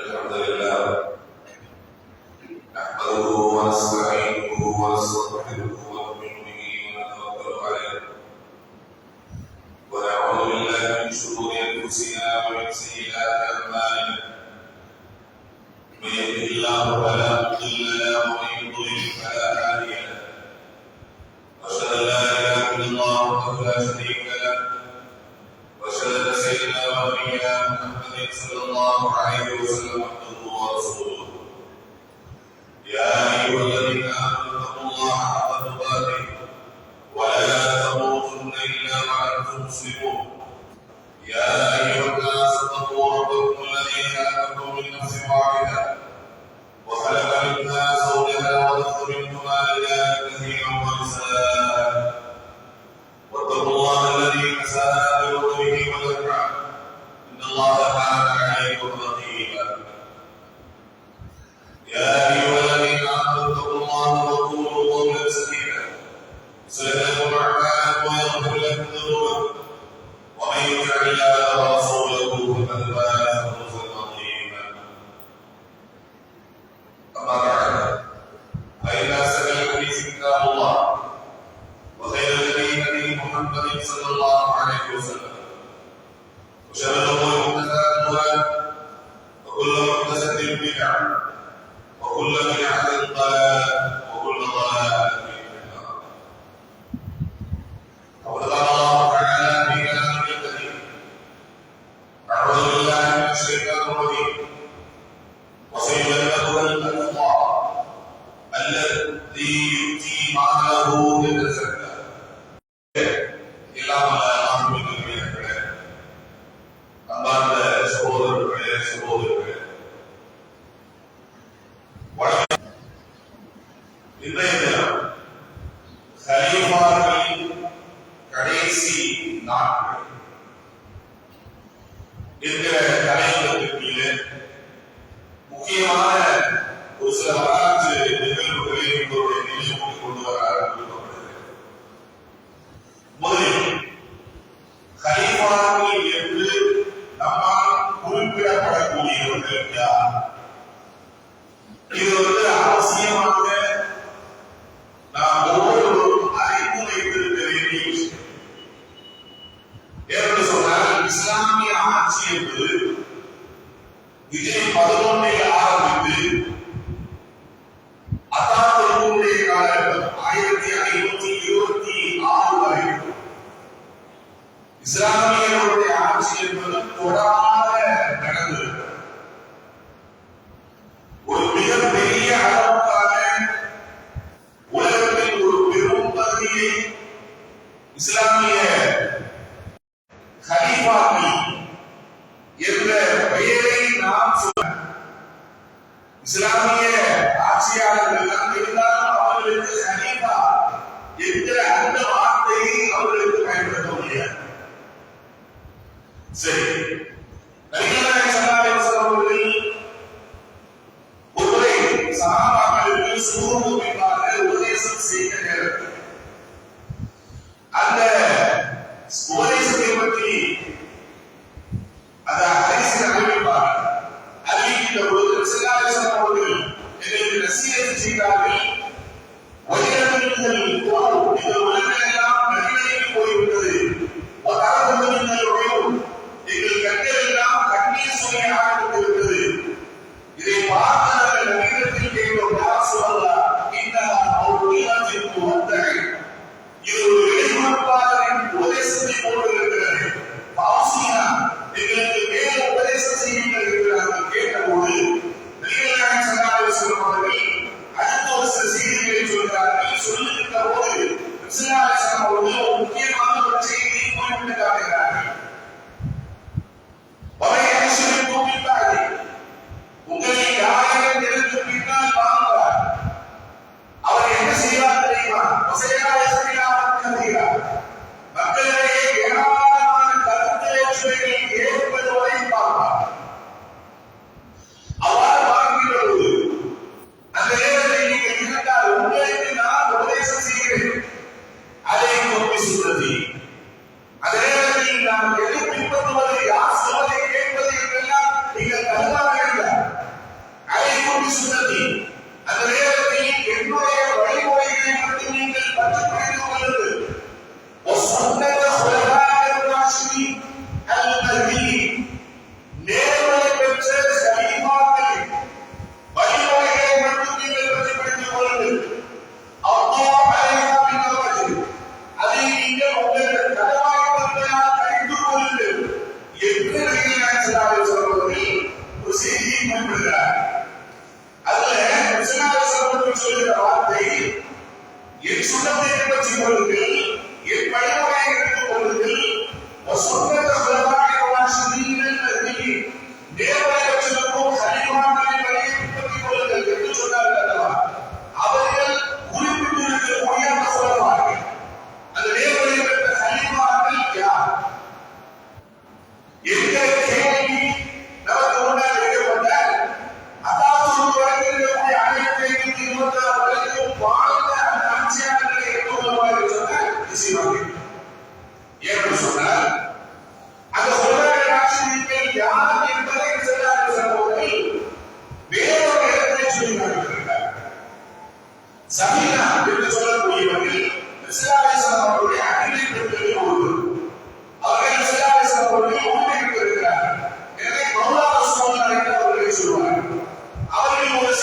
الحمد لله نحمده ونستعينه ونستغفره ونؤمن به ونتوكل عليه ونعوذ بالله من شرور انفسنا ومن سيئات اعمالنا من يهده الله فلا مضل له ومن يضلل فلا هادي له واشهد ان لا اله الا الله وحده لا شريك له واشهد ان سيدنا ونبينا محمد صلى الله عليه وسلم عبده ورسوله يا ايها الذين امنوا اتقوا الله حق تقاته ولا تموتن الا وانتم مسلمون يا ايها الناس اتقوا ربكم الذي خلقكم من نفس واحده وخلق منها زوجها وبث منهما رجالا كثيرا ونساء واتقوا الله الذي تساءلون به والارحام ان الله كان عليكم رقيبا يا ايها الذين امنوا اتقوا الله وقولوا قولا سديدا يصلح لكم اعمالكم ويغفر لكم ذنوبكم ومن يطع الله ورسوله فقد فاز فوزا عظيما اما بعد فان احسن الحديث كتاب الله وخير الهدي هدي محمد صلى الله عليه وسلم وشر الامور محدثاتها وكل محدثه بدعه وكل بدعه ضلاله وكل ضلاله في النار. وقد قال الله تعالى في كلامه الكريم اعوذ بالله من الشيطان الرجيم وسيجنبها الاتقى الذي يؤتي ماله يتزكى அன்பார்ந்த சகோதரர்களே சகோதரிகளே, இன்றைய தினம் கலீஃபாக்களின் கடைசி நாட்கள் என்கிற தலைப்புக்கு கீழே முக்கியமான ஒரு சில வரலாற்று நிகழ்வுகளை உங்களுடைய நினைவுக்கு கொண்டு வர விரும்பப்படுகிறது. முதலில் கலீஃபாக்கள் என்று நம்மால் குறிப்பிடப்படக்கூடியவர்கள் யார்? இது அவசியமாக நாம் ஒவ்வொருவரும் அறிந்து வைத்திருக்க வேண்டிய விஷயம். என்று சொன்னால் இஸ்லாமிய ஆட்சி என்பது விஜய் 11 ஆரம்பித்து அத்தாத்துடைய காலகட்டம் 1526 வரை இஸ்லாமியர்களுடைய ஆட்சி என்பது தொடராக நடந்தது. ஒரு மிகப்பெரிய அளவுக்கான உலகத்தில் ஒரு பெரும் பகுதியை இஸ்லாமிய கலீஃபாக்கள் என்ற பெயரை நாம் சொல்ல இஸ்லாமிய ஆட்சியாளர்கள் தான் இருந்தாலும் அவர்களுக்கு கலீஃபா என்கிற அந்த வார்த்தையை அவர்களுக்கு பயன்படுத்த முடியாது. சரி, நபிகள் ஸல்லல்லாஹு அலைஹி வஸல்லம் அவர்கள் ஒருமுறை சஹாபாக்களுக்கு சூரூபிற்காக உபதேசம் செய்த நேரத்தில் அந்த உபதேசத்தை பற்றி அந்த ஹதீஸில் அறிவிக்கின்ற பொழுது ஸல்லல்லாஹு அலைஹி வஸல்லம் அவர்கள் எங்களுக்கு நசீஹத் செய்தார்கள். வஜிரத்துல் குர்ஆன் இந்த உலகெல்லாம் நபிகளுக்கு போய்விட்டது. எங்கள் கண்களெல்லாம் கண்ணீர் சுமையை ஆரம்பித்திருக்கிறது. இதை பார்த்தவர்கள் நபியிடத்தில் கேட்டோம், யார் சொல்லலாம் இது ஒரு இறைமறுப்பாளரின் உபதேசத்தை போன்று இருக்கிறது. பாசியா எங்களுக்கு மேல உபதேசம் செய்யுங்கள் என்று நாங்கள் கேட்டபோது நபிகள் நாயகம் ஸல்லல்லாஹு அலைஹி வஸல்லம் அவர்கள் அடுத்த ஒரு சில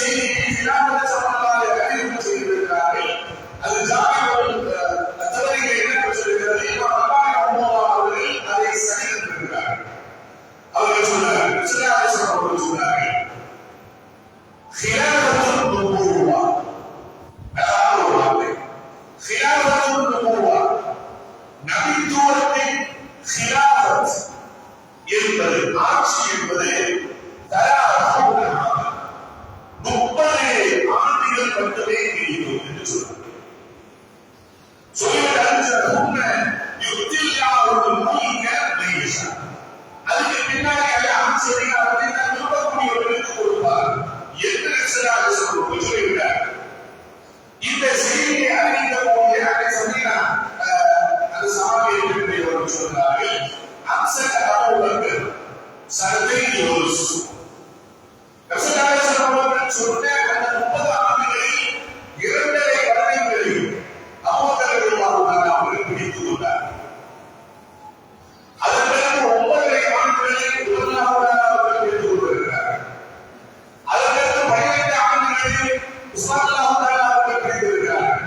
செய்தியை இஸ்லாமிய சமூகத்தால் அறிவிப்பு செய்திருக்கிறார்கள். அது ஜாமிஉல் தபரியிலே இடம்பெற்றிருக்கிறது. இமாம் அல்பானி ரஹ்மத்துல்லாஹி அவர்கள் அதை சரித்திருக்கிறார்கள். அவர்கள் சொன்னார்கள், ஸல்லல்லாஹு அலைஹி வஸல்லம் அவர்கள் சொன்னார்கள், خلافة النبوة خلافة النبوة நபித்துவத்தின் خلافة என்பது ஆட்சி என்பது 30 ஆண்டுகள் மட்டுமே நீடிக்கும் என்று சொன்னார். அதுக்கு பின்னாடி ஆட்சி அதிகாரத்தை தான் விரும்பக்கூடியவர்களுக்கு கொடுப்பார் என்று சொல்லிவிட்டார். இந்த செய்தியை அறிவிக்கக்கூடிய அது சமாளிப்பவர்கள் சொன்னார்கள், அம்சக அபூபக்கர் சர்தை யோஸ் ரசூலுல்லாஹி சொன்ன அந்த 30 ஆண்டுகளில் 2.5 வருடங்களில் அபூபக்கர் ரலியல்லாஹு அன்ஹு அவர்கள் பிடித்துக் கொண்டார். அதன் பிறகு 9.5 ஆண்டுகளில் உமர் அவர்கள் பிடித்துக் கொண்டிருக்கிறார். அதன் பிறகு 12 ஆண்டுகளில் உஸ்மான் அவர்கள் பிடித்திருக்கிறார்.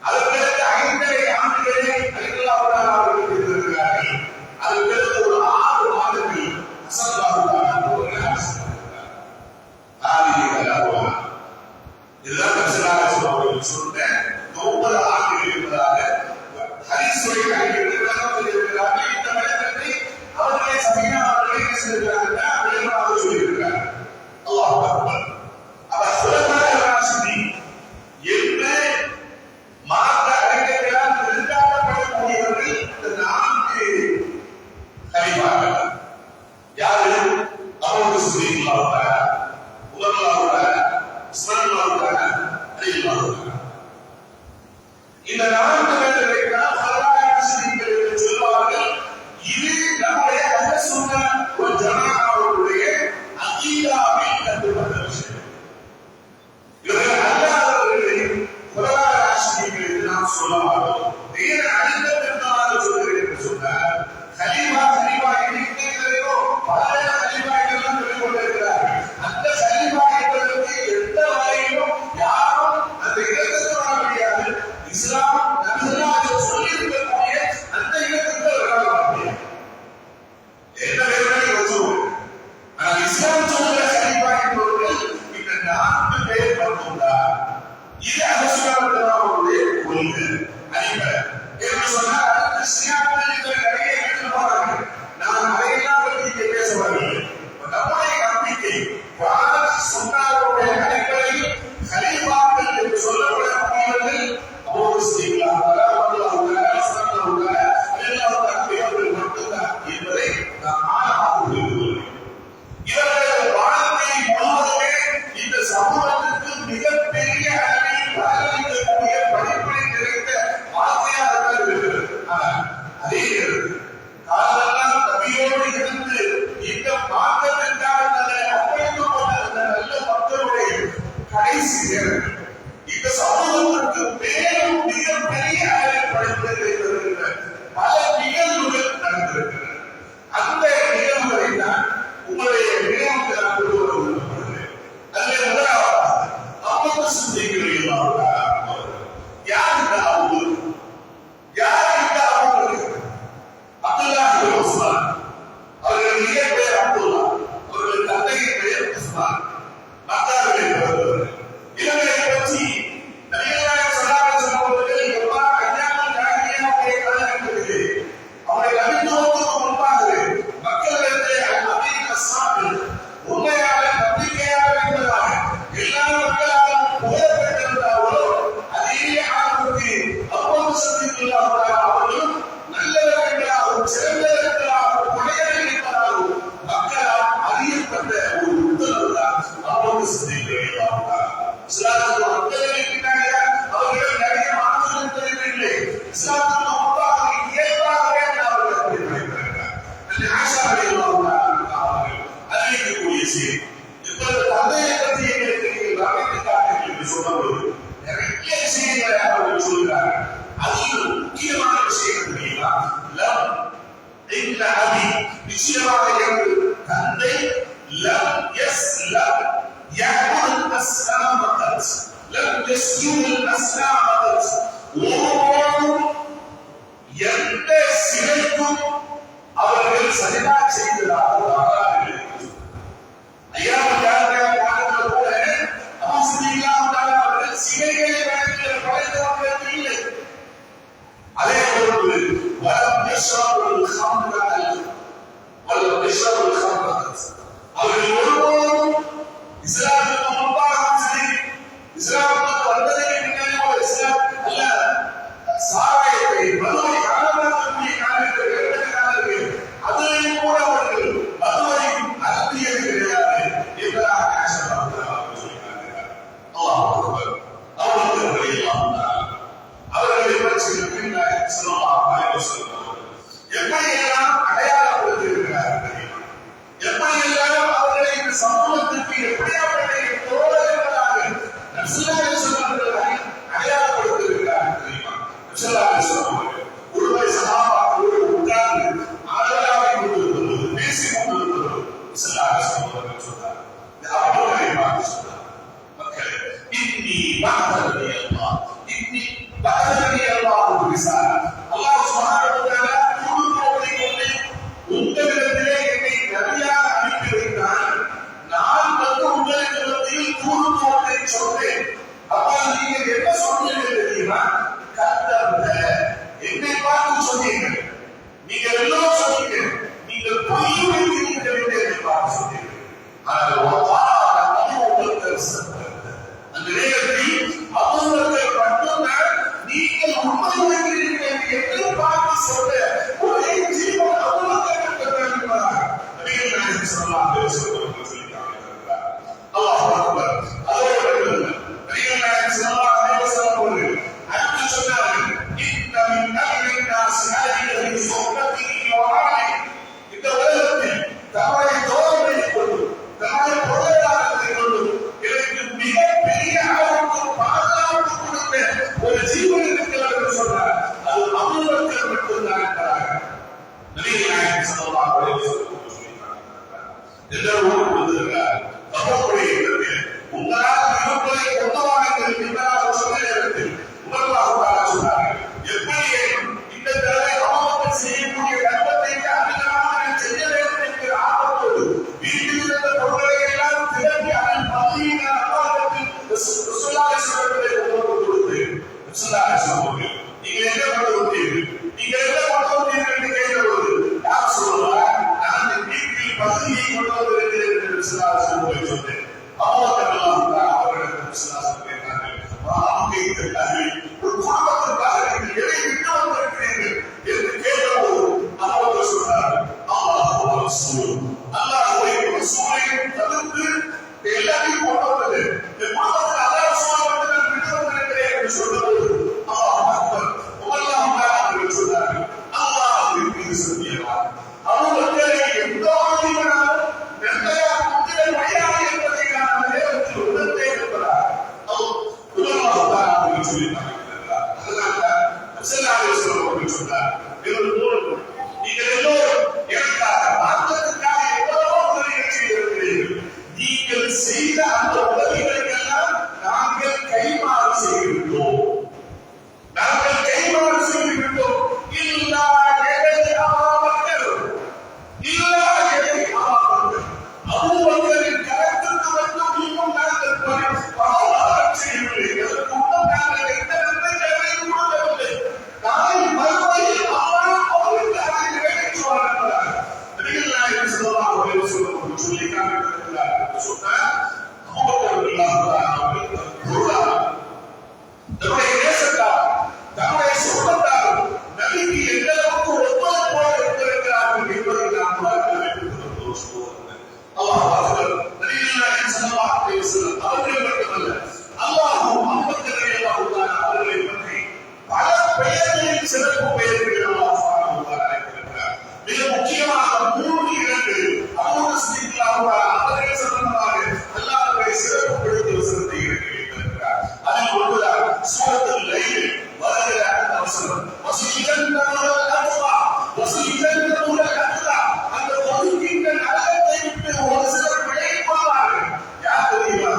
அதன் பிறகு 5.5 ஆண்டுகளில் அலி அவர்கள் பிடித்திருக்கிறார்கள். அதன் பிறகு ஒரு 6 மாதங்கள் ஹசன் அவர்கள் இதுதான் ரசூலுல்லாஹி அவர்கள் சொன்ன 30 ஆண்டுகள் என்பதாக ஹதீஸுடைய அறிஞர்கள் இருக்கிறார்கள். இந்த வழக்கத்தை அவர்களே சபீனா அவர்களே செய்திருக்கிறார்கள், சொல்லியிருக்கிறார்கள். அல்லாஹ் அக்பர். அப்ப சுலைமான் ராஷிதி என்று மார்க்க அறிஞர்களால் நிறுத்தப்படக்கூடியவர்கள் இந்த 4 கலிஃபாக்கள். யாரு? அபூபக்கர் சித்திக் அவர்கள், உமர் அவர்கள், உஸ்மான் அவர்கள், அலி அவர்கள். இந்த 4 பேர்களை தான் ஹுலஃபாய் என்று சொல்வார்கள். இது நம்முடைய அஹ்ல சுன்னah வல் ஜமாஅவுடைய அகீதாவில் கண்டுபட்ட விஷயம். இவர்கள் அல்லாஹ்வுடைய ஹுலஃபாய் ராஷிதீன்கள் என்று நாம் சொல்ல மாட்டோம். ஏன் அடித்தத்திற்காக சொல்கிறேன் என்று சொன்னால், கலீஃபா இருக்கிறதோ பல கலீஃபாக்கள் சொல்லிக் கொண்டிருக்கிறார்கள். அந்த கலீஃபா என்பதற்கு எந்த வகையிலும் யாரும் அந்த இடத்துக்கு வர முடியாது. இஸ்லாம் நபிகளாக சொல்லியிருக்கக்கூடிய அந்த இடத்துக்கு வர முடியாது. என்ன வேறுபடி வச்சுவோம். ஆனால் இஸ்லாம் சொல்கிற கலீஃபா என்பவர்கள் இந்த 4 பேர் மட்டும்தான். இது அரசுடைய கொள்கை அடிப்படை என்று சொன்னால் அதற்கு சியாக்கள் நிறைய எடுத்து போறாங்க. நான் அதையெல்லாம் பற்றி இங்கே பேச வரவில்லை. நம்முடைய நம்பிக்கை சுன்னாவுடைய அடிப்படையில் கலீஃபாக்கள் என்று சொல்லப்படக்கூடியவர்கள் அபூபக்கர் சித்திக் மட்டும்தான் என்பதை நாம் ஆழமாக புரிந்து கொள்ள வேண்டும். இவர்களது வாழ்க்கை முழுவதுமே இந்த சமூகத்திற்கு மிகப்பெரிய அளவில் பலனளிக்கக்கூடிய படிப்பினை நிறைந்த வாழ்க்கையாக இருக்கிறது. ஆனால் அதே நேரத்தில் காலெல்லாம் நபியோடு இருந்து இந்த மாற்றத்திற்காக அர்ப்பணிக்கப்பட்ட அந்த நல்ல மக்களுடைய கடைசி நேரத்தில் இந்த சமூகத்திற்கு மேலும் மிகப்பெரிய அளவில் படிப்பினை வருகின்ற பல நிகழ்வுகள் நடந்திருக்கின்றன. அந்த நிகழ்வுகளை தான் உங்களுடைய நினைவுக்கு நான் கொண்டு வர விரும்புகிறேன். அதில் முதலாவது அபூபக்கர் சித்திக் யார் இந்த அபூபக்கர்? யார் இந்த அபூபக்கர்? அப்துல்லாஹ் இப்னு உஸ்மான். அவர்கள் இயற்பெயர் அப்துல்லா, அவர்கள் தந்தையின் பெயர் உஸ்மான். மக்காவிலே பிறந்தவர்கள். இவர்களை பற்றி நபிகளார் ஸல்லல்லாஹு அலைஹி வஸல்லம் அவர்கள் எவ்வாறு அய்யாமுல் ஜாஹிலிய்யாவுடைய காலகட்டத்திலே அவருடைய நபித்துவத்துக்கு முன்பாகவே மக்களிடத்திலே அமீன் அஸ்ஸாபில் உண்மையாக நம்பிக்கையாக என்பதாக எல்லா மக்களாலும் புகழப்பட்டிருந்தார்களோ அதே ஆளுக்கு அபூபக்கர் சித்திக் அவர்களும் நல்லவர்களாகவும் சிறந்தவர்களாகவும் புனையர்களாகவும் மக்களால் அறியப்பட்ட ஒரு உத்தரவு தான் அபூபக்கர் சித்திக் இஸ்லாத்துக்கு மக்களுக்கு பின்னாடி அவர்கள் நிறைய மாற்றங்கள் தெரியவில்லை. இஸ்லாத்துக்கு முன்பாக இயல்பாகவே அவர்கள் அப்படி நடைபெறுகிறார். ஆயிஷா ரலியல்லாஹு அன்ஹா அவர்கள் அறிவிக்கக்கூடிய செய்தி. இப்பொழுது தந்தையை பற்றி எங்களுக்கு நீங்கள் கவனித்து காட்டுங்கள் என்று சொன்னபோது நிறைய விஷயங்களை அவர்கள் சொல்கிறார்கள். அதில் முக்கியமான விஷயம் தெரியுமா? லம் இன்ன அபி, நிச்சயமாக எனது தந்தை லம் யஸ்லம் يعبد الأصنام فقط لم يسجد الأصنام فقط ஒருவரும் எந்த சிலைக்கும் அவர்கள் சரிதா செய்ததாக ஐயா காலத்தில் கூட அவர்கள் சிலைகளை படைத்தவர்கள் இல்லை. அதே போன்று வலம் யஷ்ரபுல் ஹம்ர அவர்கள் ஒருவரும் இஸ்லாமுக்கு முன்பாகவும் சரி இஸ்லாமுக்கு வந்ததற்கு பின்னாடி இஸ்லாம் அல்ல சாராயத்தை மதுவை காரணமாக்கக்கூடிய காரணத்தை அதிலையும் கூட அவர்கள் மதுவை அருந்தியது கிடையாது என்பதாக அவர்களை பற்றி எப்படியெல்லாம் அடையாளப்படுத்தியிருக்கிறார்கள், எப்படியெல்லாம் அவர்களை இந்த சமூகத்திற்கு எப்படியாப்பட்ட தோழர்களாக அடையாளப்படுத்தியிருக்கிறார்கள் தெரியுமா? ஒருவரை சகாபாக்களோடு உட்கார்ந்து ஆதரவாக கொண்டிருப்பது பேசிக் கொண்டிருப்பது சொன்னார். அவர்களை பார்த்து சொன்னார், மக்களே இன்னி பஅதனி அல்லாஹ் இன்னி பஅதனி அல்லாஹ் பிரிசாலா அல்லாஹ் சுப்ஹானஹு வ தஆலா உங்களிடத்திலே என்னை நபியாக அனுப்பி வைத்தால் நான் வந்து உங்களுக்கு மத்தியில் தூதுவோட்டை சொன்னேன். அப்ப நீங்க என்ன சொன்னீங்க தெரியுமா? கத்தர்ந்த என்னை பார்த்து சொன்னீங்க. நீங்க எல்லாம் சொன்னீங்க. நீங்கள் பொய் வைத்தீர்கள் என்று என்னை பார்த்து சொன்னீங்க. ஆனால் அந்த நேரத்தில் அவர்கள் மட்டும்தான் நீங்கள் உண்மை வைக்கிறீர்கள் என்று பார்த்து சொன்ன ஒரே ஜீவன் அவர்களுக்கு அந்த ஒதுக்கின்ற நரகத்தை விட்டு ஒரு சிலர் விலகிக் கொள்வார்கள். யார் தெரியுமா?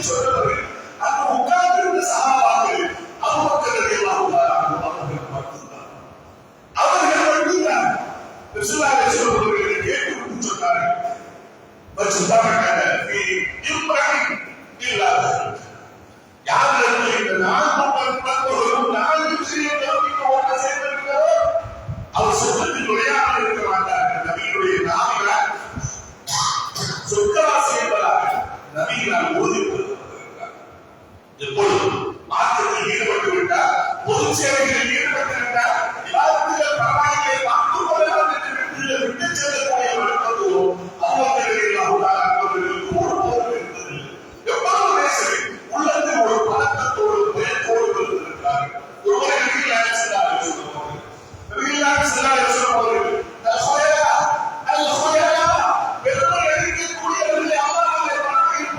சொன்னவர்கள் அங்கு உட்கார்ந்திருந்த சஹாபாக்கள் அபூபக்கர் ரலியல்லாஹு தஆலா அவர்கள் மட்டும்தான். அவர்கள் மட்டும்தான் ரசூலுல்லாஹி ஸல்லல்லாஹு அலைஹி வஸல்லம் கேட்டு சொன்னார்கள். இப்ராஹிம் இல்லாத யாருக்கு இந்த அவர் சொர்க்கத்தில் நுழையாமல் இருக்க மாட்டார். நபியுடைய நாவிகளால் சொர்க்கவாசி என்பதாக நபிகளால் ஓதிக்கொண்டிருக்கிறார். எப்பொழுது மார்க்கத்தில் ஈடுபட்டு விட்டார், பொது சேவைகளில் ஈடுபட்டு விட்டார், விவாதத்தில் பரவாயில்லை பார்த்துக் கொள்ளலாம் என்று விட்டு செல்லக்கூடிய வழக்கத்துவம் அவர்களுக்கு ஒரு போர் இருந்தது. எவ்வளவு நேசரை உள்ளத்தில் ஒரு பழக்கத்தோடு பயத்தோடு இருந்திருக்கிறார்கள். ஒருவரை நபிகளால் செல்லாமல் சொல்லுவார்கள். நபிகளால் செல்லாமல் சொல்லுவார்கள் பெருமை அளிக்கக்கூடியவர்களை அல்லாஹ்வை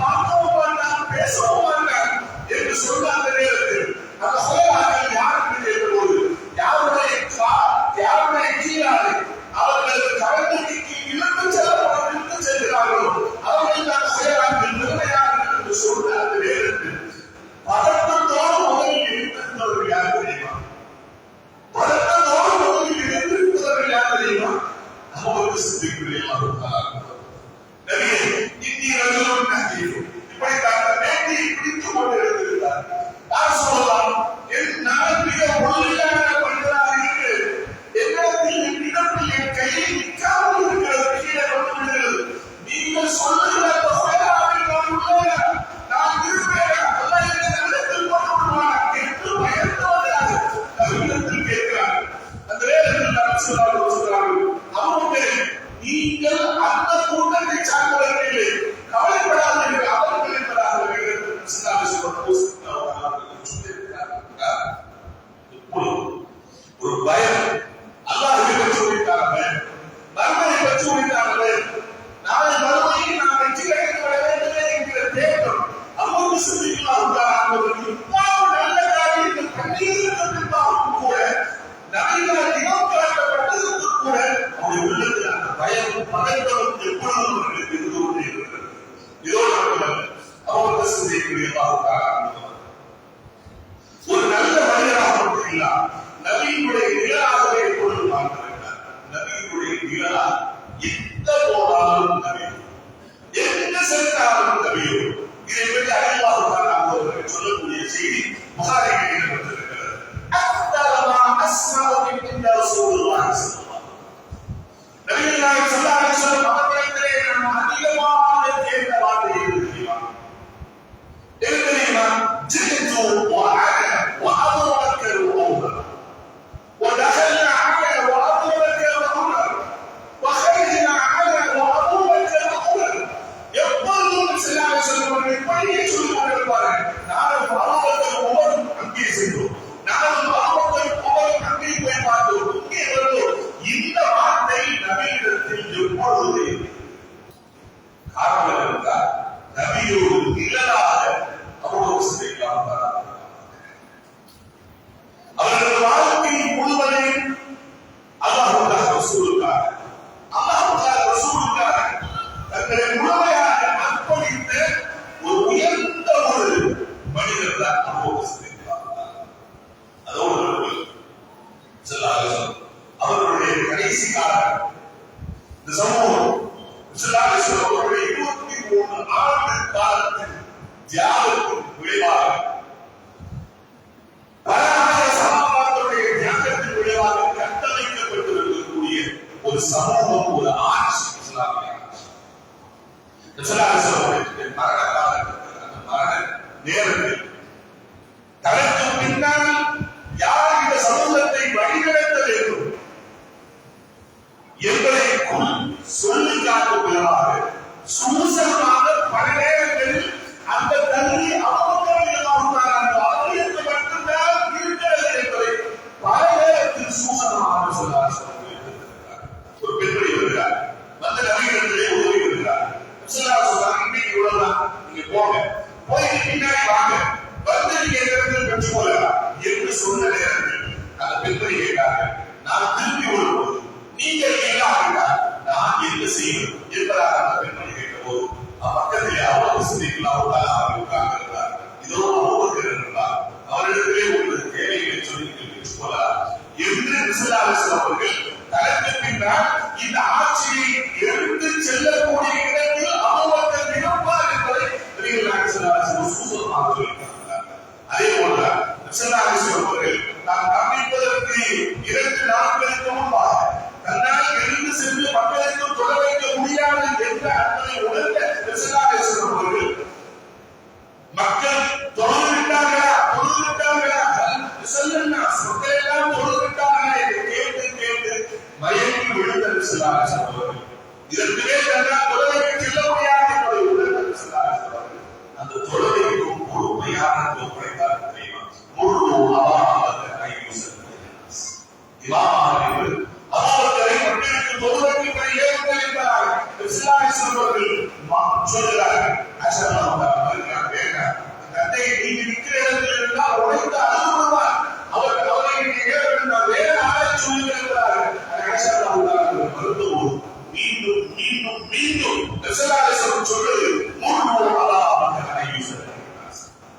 பார்க்கவும் மாட்டான், பேசவும் மாட்டான் என்று சொன்ன அந்த நேரத்தில் அந்த ஹுரைராக்கள் யாருக்கு கேட்டபோது யாருடைய கீழாறு அவர்கள் கடலுக்கு இழுத்து செல்கிறார்களோ அவர்கள் தான் ஹுரைராக்கள் நிர்ணயார்கள் என்று சொன்ன அந்த நேரத்தில் பதட்டத்தோடு முதலில் இருந்தவர்கள் யார் தெரியுமா? பதட்டத்தோடு முதலில் இருந்திருப்பவர்கள் யார் தெரியுமா? அவருக்கு சித்திக்கிறேன் நபியே இந்திய ரஜுலும் நஹீரும் இப்படித்தான் வேட்டியை பிடித்துக் கொண்டு எழுந்திருந்தார். யார் சொல்லலாம், நான் மிக ஒழுங்கான மனிதனாக இருக்கு, என்னிடத்தில் என் இடத்தில் என் கையில் நிற்காமல் இருக்கிறது, கீழே கொண்டு விடுகிறது. நீங்கள் சொல்லுகிற அந்த ஹுரைராவில் நான் இருப்பேன், அல்லாஹ் என்னை நரகத்தில் போட்டு விடுவான் என்று பயந்தவர்களாக நபியிடத்தில் கேட்கிறார்கள். அந்த நேரத்தில் நபி ஸல்லல்லாஹு அலைஹி வஸல்லம் அவர்களே, நீங்கள் அந்த கூட்டத்தை சார்ந்தவர்கள் இல்லை, கவலைப்படாதீர்கள், அவர்கள் என்பதாக ஒரு பயம், அல்லாஹ்வை பற்றி உரைத்தார்கள், மறுமையை பற்றி உரைத்தார்கள், நாளை மறுமையில் நாம் வெற்றி அடைந்து விட வேண்டுமே என்கிற தேட்டம் அல்லாஹ் சிந்திக்கிறார்கள். இவ்வளவு நல்ல காரியங்கள் கண்ணீருக்கு பின்பாகவும் கூட நபிகளால் இனம் காட்டப்பட்டதற்கு கூட அவருடைய உள்ளத்தில் அந்த பயம் பதட்டம் எப்பொழுதும் அவர்களுக்கு இருந்து கொண்டே இருக்கிறது. இதோடு மட்டுமல்ல, அவர்கள் சிந்திக்கிறார்கள் ஒரு நல்ல மனிதராக மட்டும் இல்ல, நபியினுடைய நிழலாகவே எப்பொழுது வாழ்ந்திருக்கிறார். நபியினுடைய நிழலால் எந்த போனாலும் நபி, எந்த சென்றாலும் நபியோ. இதை பற்றி அறிவாக அவர்கள் சொல்லக்கூடிய செய்தி புகாரில் இடம்பெற்றிருக்கிறது. அக்தரமா அஸ்மாவுக்கு இந்த ரசூலுல்லாஹி ஸல்லல்லாஹு நபிகளார் ஸல்லல்லாஹு அலைஹி வஸல்லம் அவர்களிடத்திலே நாம் அதிகமாக கேட்ட வார்த்தை எது தெரியுமா? ஜித்து வஅன வஅபூ பக்கர் வஉமர் ودخلنا على وأبو بكر وعمر وخرجنا على وأبو بكر وعمر. எப்பொழுதும் ஸல்லல்லாஹு அலைஹி வஸல்லம் இப்படியே சொல்லிக் கொண்டிருப்பார்கள். நானும் அபூபக்கர் உமரும் அங்கே சென்றோம், நானும் அபூபக்கர் உமரும் அங்கே போய் பார்த்தோம், இங்கே வந்தோம். இந்த வார்த்தை நபியிடத்தில் எப்பொழுது காரணம் இருந்தால் நபியோடு நிழலாக அபூபக்கர் சித்திக்கிறார். அவர்கள் வாழ்க்கை முழுவதையும் அல்லாஹ்வுக்காக ரசூலுக்காக தங்களை முழுமையாக அர்ப்பணித்த ஒரு உயர்ந்த ஒரு மனிதர் தான் அபூபக்கர் சித்திக். அதோடு ஸல்லல்லாஹு அலைஹி வஸல்லம் அவர்களுடைய கடைசி காலம் இந்த சமூகம் ஸல்லல்லாஹு அலைஹி வஸல்லம் அவருடைய 23 ஆண்டு காலத்தில் தியாகத்தின் விளைவாக கட்டமைக்கப்பட்டிருக்கக்கூடிய ஒரு சமூகம், ஒரு ஆட்சி இஸ்லாமிய ஆட்சி. மரண காலத்தில் அந்த மரண நேரத்தில் தனக்கு பின்னால் யார் இந்த சமூகத்தை வழிநடத்த வேண்டும் என்பதை சொல்லி காட்டும் விதமாக சூசகமாக பல நேரங்களில் அந்த தகுதி அவர்களுக்கு மட்டும்தான் இருக்கிறது என்பதை பல நேரத்தில் சூசகமாக சொன்னார். ஒரு பெண்மணி வருகிறார், வந்து நபியிடத்திலே உதவி வருகிறார். இன்னைக்கு இவ்வளவுதான், நீங்க போங்க, போய் பின்னாடி வாங்க, வந்து நீங்க இடத்தில் பெற்றுக் கொள்ளலாம் என்று சொன்ன நேரத்தில் அந்த பெண்மணி கேட்டார்கள், நான் திரும்பி வரும்போது நீங்கள் இல்லாவிட்டால் நான் என்ன செய்வேன் என்பதாக அந்த பெண்மணி கேட்டபோது பக்கத்திலே அவ்வளவு சிந்திக்கலாம் அவர்கள் அவர்கள் தனக்கு பின்னால் இந்த ஆட்சியை எடுத்து செல்லக்கூடிய இடத்தில் அபூபக்கர் இருப்பார் என்பதை அதே போல அவர்கள் நாம் கண்டிப்பதற்கு 2 நாட்களுக்கு முன்பாக தன்னால் எழுந்து சென்று மக்களுக்கு தொட வைக்க முடியாது என்ற அன்பை உணர்ந்த அவர்கள் மக்கள் தொழுவிட்டார்களா மக்கள் எல்லாம் தொழுவிட்டார்களா என்று கேட்டு மயங்கி விழுந்த அவர்கள் இதற்கு மேல் தன்னால் தொழுகைக்கு செல்ல முடியாது என்பதை உணர்ந்த அவர்கள் அந்த தொழுகைக்கும் முழுமையான ஒப்படைத்தார் தெரியுமா? முழு அபூபக்கரை மக்களுக்கு தொழுகைக்கு ஏறுங்கள் என்பதாக சொல்கிறார்கள். தந்தை நீங்க நிற்கிற இடத்தில் இருந்தால் உழைத்து அழுகுவார். அவரை வேற ஆளை சொல்லுகிறார்கள். மீண்டும் மீண்டும் மீண்டும் சொல்வது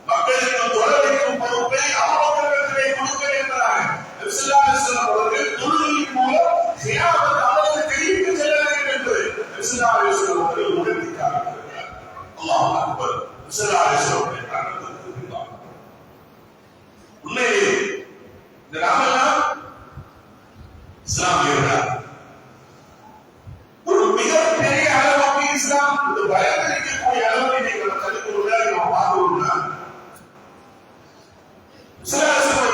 மக்களுக்கு தொட வைக்கும் பொறுப்பை அபூபக்கரை கொடுக்க என்றார்கள். அவர்கள் தொழுகையின் மூலம் அவரது கைக்கு செல்ல வேண்டும் என்று அவர்கள் உணர்த்தி காட்டுகிறார்கள். அல்லாஹ் அக்பர். உண்மையிலே இந்த நாமெல்லாம் இஸ்லாமியர்கள் ஒரு மிகப்பெரிய அளவுக்கு இஸ்லாம் இந்த பயங்கரிக்கக்கூடிய அளவை நீங்கள் கருத்துள்ள பார்க்கணும்னா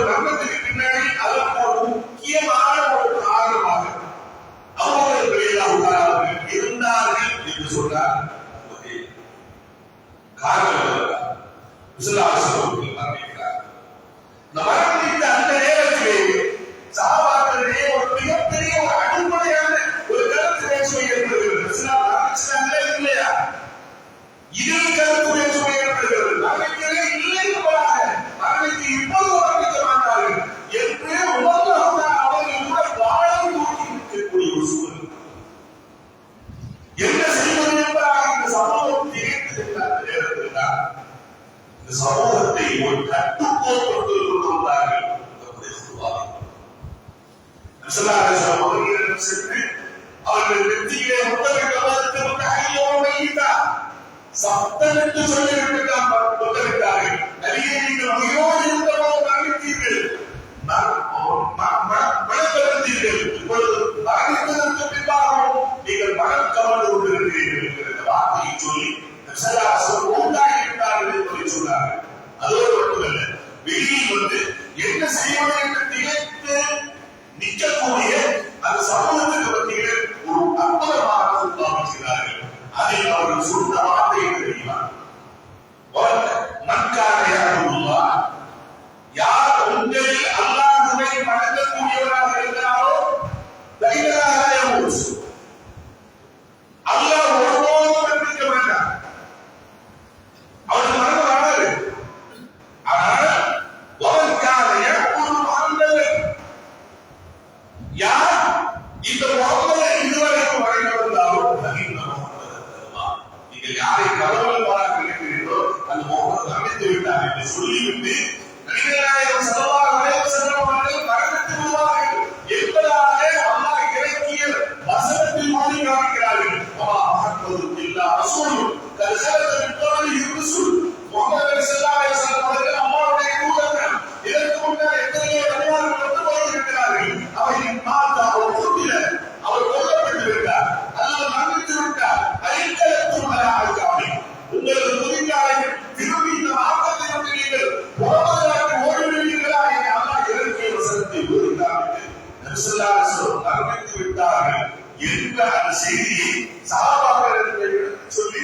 மரணத்துக்கு பின்னாடி அதற்கு ஒரு முக்கியமான ஒரு காரணமாக அவர்கள் இருந்தார்கள் என்று சொன்னார். மரணித்த அந்த நேரத்திலே சஹாபாக்களிடையே ஒரு மிகப்பெரிய ஒரு அடிப்படையான ஒரு கருத்து வேற்றுமை ஏற்படுகிறது. இல்லையா? இதில் கருத்து வேற்றுமை ஏற்படுகிறது. மரணிக்கவே இல்லை என்பதாக மரணிக்கு இப்போது மரணிக்க மாட்டார்கள் என்று உணர்ந்தவர்கள் அவர்கள் கூட வாழை தூக்கி நிற்கக்கூடிய ஒரு சூழல். என்ன செய்வது என்பதாக இந்த சமூகம் திகைத்திருந்த நேரத்தில் தான் இந்த சமூகத்தை ஒரு கட்டுக்கோப்பட்டு கொண்டு வந்தார்கள். அவர்களிடம் சென்று அவர்கள் நெற்றியிலே சப்தமிட்டு சொல்லிவிட்டு முத்தமிட்டார்கள். நபியே நீங்கள் உயிரோடு இருந்தபோது மரணித்தீர்கள், மனக்கவர்ந்தீர்கள், இப்பொழுது மரணித்ததற்கு பின்பாகவும் நீங்கள் மனம் கவர்ந்து கொண்டிருக்கிறீர்கள் என்கிற வார்த்தையை சொல்லி உண்டாகிவிட்டார்கள் என்பதை சொன்னார்கள். அதோடு மட்டுமல்ல, வெளியில் என்ன செய்வது என்று திகைத்து நிற்கக்கூடிய அந்த சமூகத்துக்கு மத்தியில் ஒரு அற்புதமான உருவாக்குகிறார்கள். அதில் அவர்கள் சொன்ன வார்த்தை தெரியுமா? யார் உங்களில் அல்லாஹ்வை வணங்கக்கூடியவராக இருக்கிறாரோ அல்லாஹ் ஒருபோதும் கற்பிக்க வேண்டாம். அவருக்கு மரணம் வராது. ஆனால் யார் இந்த முகமது இதுவரைக்கும் வழங்க வந்தாலும் நீங்கள் யாரை கடவுள் நினைக்கிறீர்களோ அந்த முகமது அமைத்து விட்டார் என்று சொல்லிவிட்டு நபிகள் ஸல்லல்லாஹு அலைஹி வஸல்லம் அவர்கள் மரணத்தை விடுவார்கள் என்பதாக அல்லாஹ் இறக்கிய வசனத்தில் மொழி காண்கிறார்கள். முகமது ஸல்லல்லாஹு அலைஹி வஸல்லம் அவர்கள் அல்லாஹ்வுடைய தூதர்கள். இதற்கு முன்னர் எத்தனையோ நபிமார்கள் வந்து போயிருக்கிறார்கள். அவர்களின் மாதா அவர் கூட்டில அவர் கொல்லப்பட்டு விட்டார், அல்லது மரணித்து விட்டார். உங்களது முதிர்காலையில் திரும்பி இந்த மார்க்கத்தை விட்டு நீங்கள் புறமதற்கு ஓடிவிடுவீர்களா என அல்லாஹ் இறக்கிய வசனத்தை ஓடினார்கள். நபி ஸல்லல்லாஹு அலைஹி வஸல்லம் மரணித்து விட்டார்கள் என்ற அந்த செய்தியை சஹாபாக்களுக்கு எடுத்து சொல்லி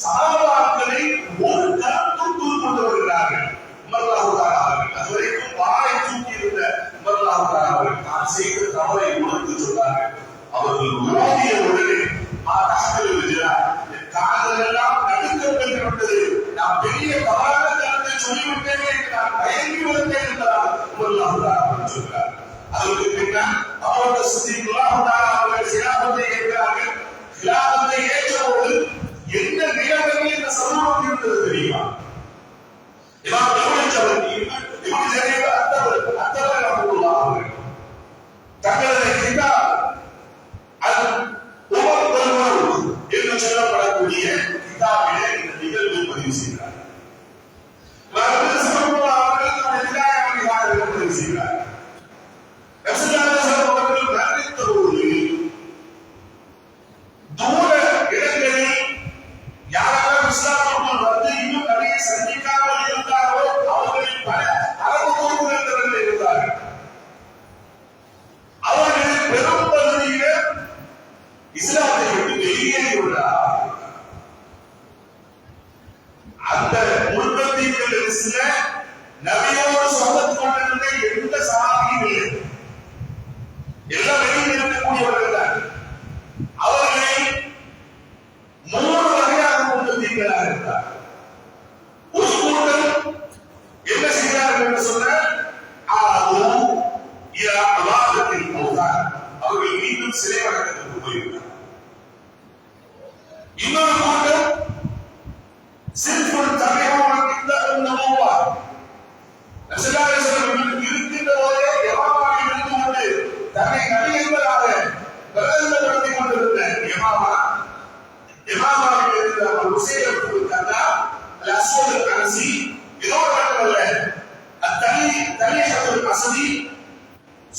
சஹாபாக்களை ஒரு கருத்துக்குள் கொண்டு வருகிறார்கள். உமர் ரலியல்லாஹு அவர்கள் அதுவரைக்கும் வாளை தூக்கி இருந்த உமர் ரலியல்லாஹு அவர்கள் தான் செய்த தவறை உணர்ந்து சொன்னார்கள். அவர்கள் ஓடிய உடனே காதலெல்லாம் நடுக்கம் பெற்றுவிட்டது, நான் பெரிய தவறான கருத்தை சொல்லிவிட்டேனே என்று நான் பயங்கி வந்தேன் என்பதாக உமர் ரலியல்லாஹு அவர்கள் சொல்கிறார். அதற்கு பின்னர் அபூபக்கர் சித்திக் ரலியல்லாஹு அவர்கள் கிலாபத்தை ஏற்கிறார்கள். கிலாபத்தை ஏற்றபோது என்ன நிலைமையில் இந்த சமூகம் இருந்தது தெரியுமா? இமாம் இப்னு ஜரீர் அத்தபரி ரஹ்மத்துல்லாஹி அலைஹி செய்கிறார். அவர்கள் உதவி செய்கிறார். அவர்கள் மரணித்தபோது தூர இடங்களில் யாரெல்லாம் இஸ்லாமுக்குள் வந்து இன்னும் நிறைய சந்திக்காமல் இருந்தாரோ அவர்களில் பல அரபு குழுவினர்கள் இருந்தார்கள். அவர்களில் பெரும் பகுதியினர் இஸ்லாத்தை விட்டு வெளியேறியுள்ளார். அந்த முற்பத்திகள் சில நபியோடு சொந்தம் கொண்டிருந்த எந்த சஹாபியும் இல்லை. எல்லாம் வெளியில் இருக்கக்கூடியவர்கள் தான். அவர்களை 3 வகையாக முற்பத்திகளாக இருந்தார். ஒரு கூட்டம் என்ன செய்கிறார்கள் என்று சொன்னால் அவர்கள் மீண்டும் சிலை வணக்கத்திற்கு போயிருக்கிறார். இன்னொரு கூட்டம் சிறுபொருள் தலைவர்கள் இருக்கின்ற போதே யமாமாவை இருந்து கொண்டு தன்னை நபி என்பதாக பிரதமப்படுத்திக் கொண்டிருந்த யமாமாவில் இருந்த அஸ்வத் அனசி இதோடு மட்டுமல்ல தலிஹத்துல் அஸ்தி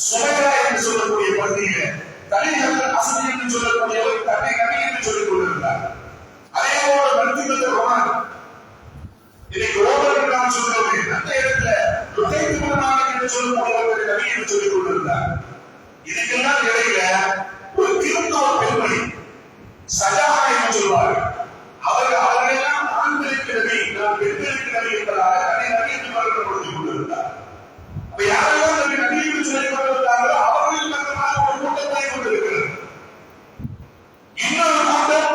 சுமைரா என்று சொல்லக்கூடிய பகுதியில் தலிஹத்துல் அஸ்தி என்று சொல்லக்கூடியவர் தன்னை நபி என்று சொல்லிக் கொண்டிருந்தார். அதே போல மருத்துவத்தை ரோமான் இன்னைக்கு ஓவர் என்று நாம் சொல்கிறோமே அந்த இடத்துல என்று சொல்லக்கூடியவர் நபி என்று சொல்லிக் கொண்டிருந்தார். இதுக்கெல்லாம் இடையில ஒரு கிறிஸ்தவ பெண்மணி சஜாஹா என்று சொல்வார்கள். அவர்களெல்லாம் ஆண்களுக்கு நபி நாம் பெண்களுக்கு நபி என்பதாக தன்னை நபி என்று வழங்கப்படுத்திக் கொண்டிருந்தார். அப்ப யாரெல்லாம் நபி என்று சொல்லிக் கொண்டிருந்தார்களோ அவர்கள் மற்றமாக ஒரு கூட்டத்தை கொண்டிருக்கிறது. இன்னொரு கூட்டம்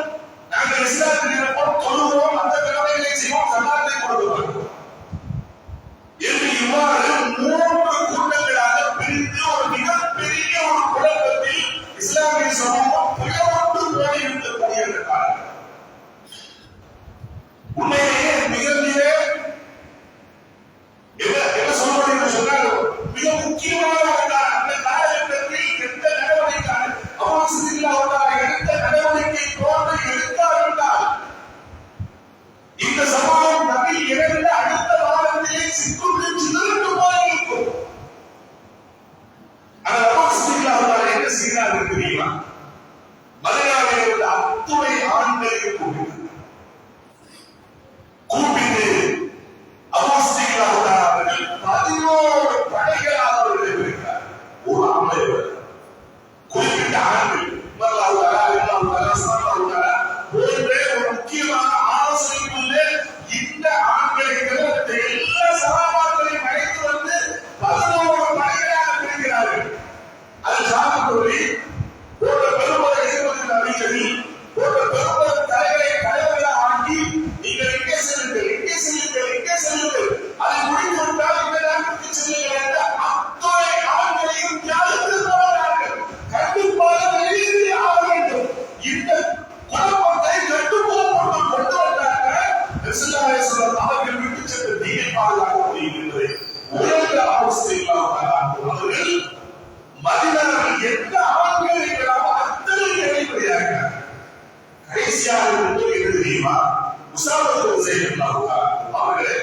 நாங்கள் இஸ்லாத்தில் இருப்போம், தொழுவோம், அந்த கடமைகளை செய்வோம், சமாளத்தை கொடுக்கிறோம் என்று இவ்வாறு 3 கூட்டங்களாக பிரிந்து ஒரு மிகப்பெரிய ஒரு குழப்பத்தில் இஸ்லாமிய சமூகம் புயப்பட்டு போய் இருக்கக்கூடிய காலம். உண்மையிலேயே மிக என்ன சொல்வது என்று சொன்னால் மிக முக்கியமான அந்த காலகட்டத்தில் எந்த நடவடிக்கை அவசியமில்லாத எந்த நடவடிக்கை தோன்று எடுக்காவிட்டால் இந்த சமூகம் நபி இறந்த அடுத்த வாரத்திலே சிக்குண்டு சிதறண்டு போயிருக்கும். அந்த அவசியமில்லாத என்ன செய்கிறார்கள் தெரியுமா? மலையாளில் உள்ள அத்துணை ஆண்களை கூப்பிட்டு அவர்கள் 11 படைகளாக அவர்கள் இருக்கிறார். ஒரு அமைவர் குறிப்பிட்ட ஆண்கள் ஒரு முக்கியமான ஆலோசனைக்குள்ள இந்த ஆண்களை எல்லா சகாபாக்களையும் அழைத்து வந்து 11 படைகளாக பிரிக்கிறார்கள். அது சாமத்தோழி ஒரு பெரும்பதை எதிர்ப்பதில் அறிஞரி ஒரு பெரும்பது தலைகளை தலைவர்களாக ஆக்கி நீங்கள் இங்கே செல்லுங்கள், இங்கே செல்லுங்கள், இங்கே செல்லுங்கள், அதை முடித்து விட்டால் இந்த நாட்டுக்கு செல்லுங்கள் என்ற அத்தனை ஆண்களையும் தியாகத்தில் போகிறார்கள். கண்டிப்பாக வெளியேறி ஆக வேண்டும். இந்த குழப்பத்தை கட்டுப்போட்டு கொண்டு வந்தார்கள். அவர்கள் விட்டு சென்ற தீனை பாதுகாக்க முடியும் என்பதை உலக அவசியம் அவர்கள் மனிதர்கள் எந்த ஆண்கள் இருக்கிறாரோ அத்தனை நிறைவேறியார்கள். கடைசியாக என்ன தெரியுமா? முசாபத்துகள் செய்யலாம். அவர்களே